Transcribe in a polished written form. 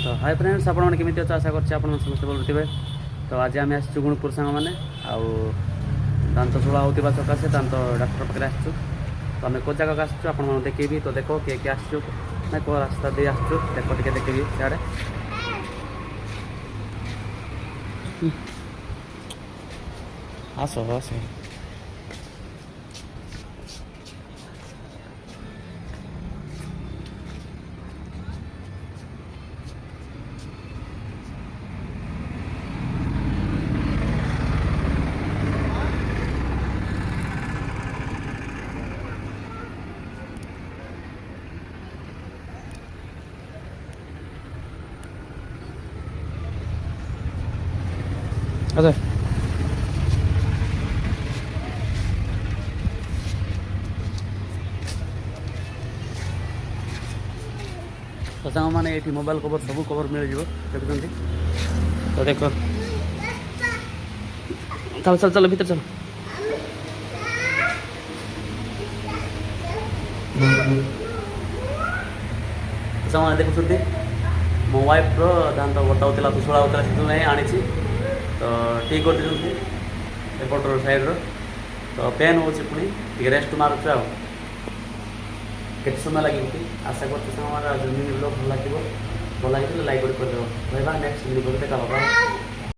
तो hi friends आपने केमी अच्छे आशा कर समस्त भल थे। तो आज आम आसचु गुणपुर सांग मैंने दांत शुड़ा होता सकाशे दांत डाक्टर पाखे आसचु। तो आम कौ जगह आसचु आप देखेबी। तो देख किए किए आसचु ना कौ रास्ता दे आसचु देख टे देखेबी सियाड़े आस आस अच्छा तो सांग मैंने ये मोबाइल कवर सब कवर मिल जाए देखुं। तो देख चल चल चल भीतर चल सांग देखुं मो वाइफ दांत बताऊला दुशड़ा होता से आनी तो ठीक कर एपटर साइड तो पेन हो पुणी रेस्ट मारुच आ केत समय लगे आशा कर ब्लॉग भल लगे भल लगे लाइक कर नेक्स्ट वीडियो देखा।